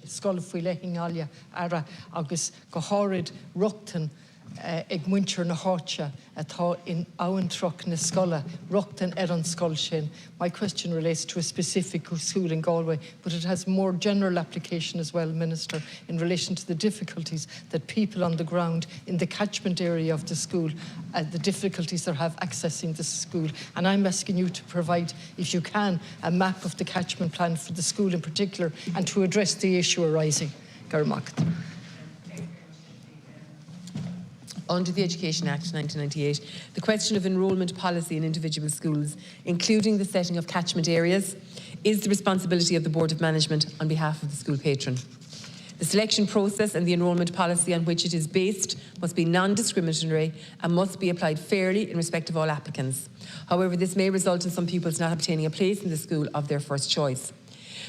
scoilcheantair Aire agus go háirid rochtain ag muintir na háte atá in áhantrach na scoile, rochtain an scoilcheantair. My question relates to a specific school in Galway, but it has more general application as well, Minister, in relation to the difficulties that people on the ground in the catchment area of the school, the difficulties they have accessing the school. And I'm asking you to provide, if you can, a map of the catchment plan for the school in particular and to address the issue arising. Under the Education Act 1998, the question of enrolment policy in individual schools, including the setting of catchment areas, is the responsibility of the Board of Management on behalf of the school patron. The selection process and the enrolment policy on which it is based must be non-discriminatory and must be applied fairly in respect of all applicants. However, this may result in some pupils not obtaining a place in the school of their first choice.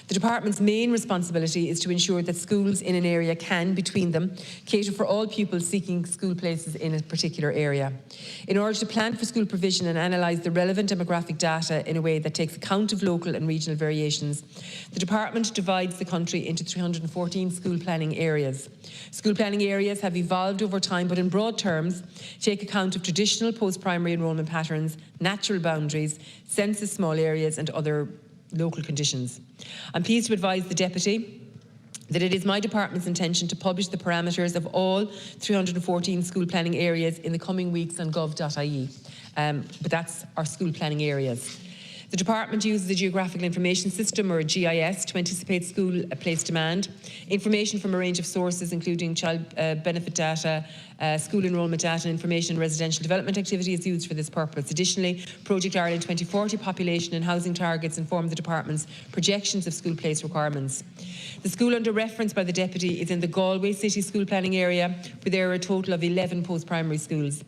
The Department's main responsibility is to ensure that schools in an area can, between them, cater for all pupils seeking school places in a particular area. In order to plan for school provision and analyse the relevant demographic data in a way that takes account of local and regional variations, the Department divides the country into 314 school planning areas. School planning areas have evolved over time, but in broad terms, take account of traditional post-primary enrolment patterns, natural boundaries, census small areas and other local conditions. I'm pleased to advise the Deputy that it is my department's intention to publish the parameters of all 314 school planning areas in the coming weeks on gov.ie. But that's our school planning areas. The department uses a geographical information system, or a GIS, to anticipate school place demand. Information from a range of sources, including child benefit data, school enrolment data, and information and residential development activity is used for this purpose. Additionally, Project Ireland 2040 population and housing targets inform the department's projections of school place requirements. The school under reference by the Deputy is in the Galway City School Planning Area, where there are a total of 11 post-primary schools.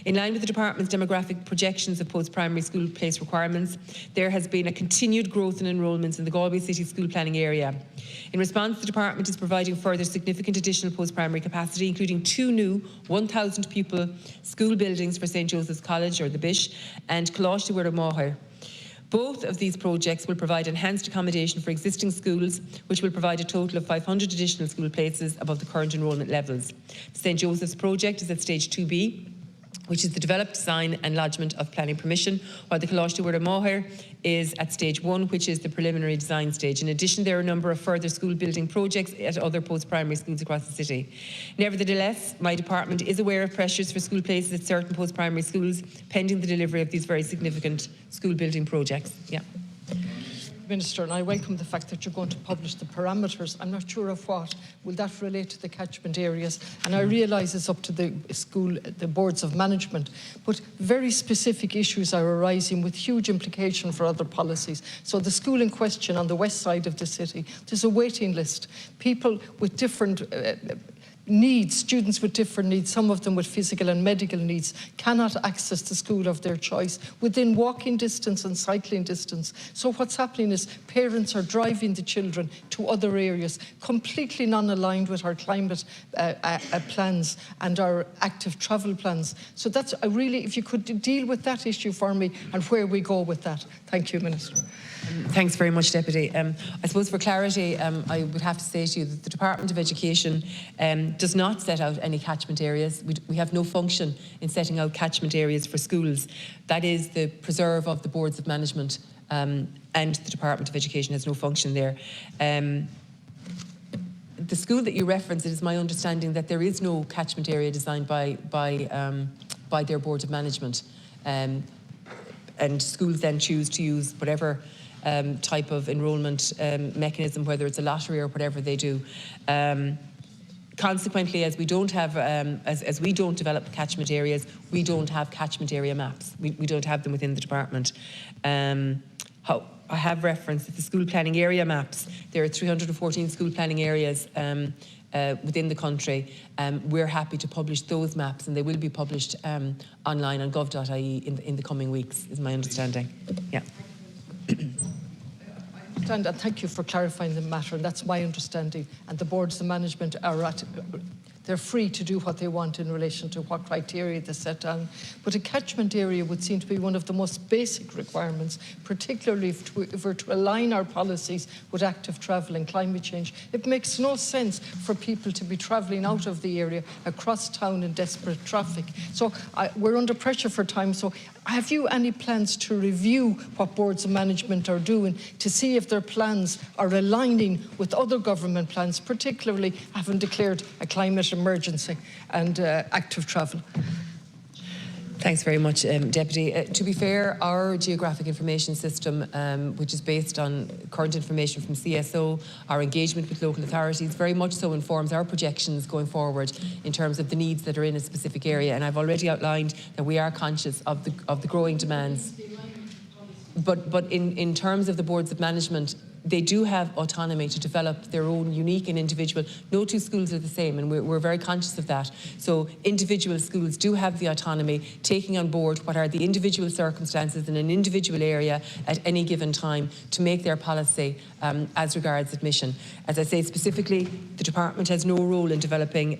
In line with the department's demographic projections of post-primary school place requirements, there has been a continued growth in enrolments in the Galway City School Planning Area. In response, the department is providing further significant additional post-primary capacity, including 2 new 1,000 pupil school buildings for St Joseph's College, or the Bish, and Ceist. Both of these projects will provide enhanced accommodation for existing schools, which will provide a total of 500 additional school places above the current enrolment levels. The St Joseph's project is at stage 2B, which is the developed design and lodgement of planning permission, while the Ceist is at stage 1, which is the preliminary design stage. In addition, there are a number of further school building projects at other post-primary schools across the city. Nevertheless, my department is aware of pressures for school places at certain post-primary schools, pending the delivery of these very significant school building projects. Yeah. Minister, and I welcome the fact that you're going to publish the parameters. I'm not sure of what. Will that relate to the catchment areas? And I realise it's up to the school, the boards of management, but very specific issues are arising with huge implication for other policies. So the school in question on the west side of the city, there's a waiting list. People with different needs, students with different needs, some of them with physical and medical needs, cannot access the school of their choice within walking distance and cycling distance. So what's happening is parents are driving the children to other areas, completely non-aligned with our climate plans and our active travel plans. So that's really, if you could deal with that issue for me and where we go with that. Thank you, Minister. Thanks very much, Deputy. I suppose for clarity, I would have to say to you that the Department of Education does not set out any catchment areas. We have no function in setting out catchment areas for schools. That is the preserve of the boards of management, and the Department of Education has no function there. The school that you reference, it is my understanding that there is no catchment area designed by their board of management, and schools then choose to use whatever type of enrolment mechanism, whether it's a lottery or whatever they do. Consequently, as we don't have, as we don't develop catchment areas, we don't have catchment area maps. We don't have them within the department. I have referenced the school planning area maps. There are 314 school planning areas within the country. We're happy to publish those maps, and they will be published online on gov.ie in the coming weeks, is my understanding. Yeah. And thank you for clarifying the matter, and that's my understanding. And the boards of management are they're free to do what they want in relation to what criteria they set down. But a catchment area would seem to be one of the most basic requirements, particularly if we're to align our policies with active travel and climate change. It makes no sense for people to be travelling out of the area across town in desperate traffic. So we're under pressure for time. So have you any plans to review what boards of management are doing to see if their plans are aligning with other government plans, particularly having declared a climate emergency and active travel? Thanks very much, Deputy. To be fair, our geographic information system, which is based on current information from CSO, our engagement with local authorities, very much so informs our projections going forward in terms of the needs that are in a specific area. And I've already outlined that we are conscious of the growing demands. But in terms of the boards of management, they do have autonomy to develop their own unique and individual. No two schools are the same, and we're very conscious of that. So individual schools do have the autonomy, taking on board what are the individual circumstances in an individual area at any given time to make their policy as regards admission. As I say, specifically, the department has no role in developing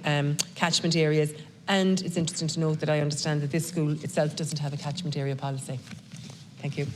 catchment areas, and it's interesting to note that I understand that this school itself doesn't have a catchment area policy. Thank you.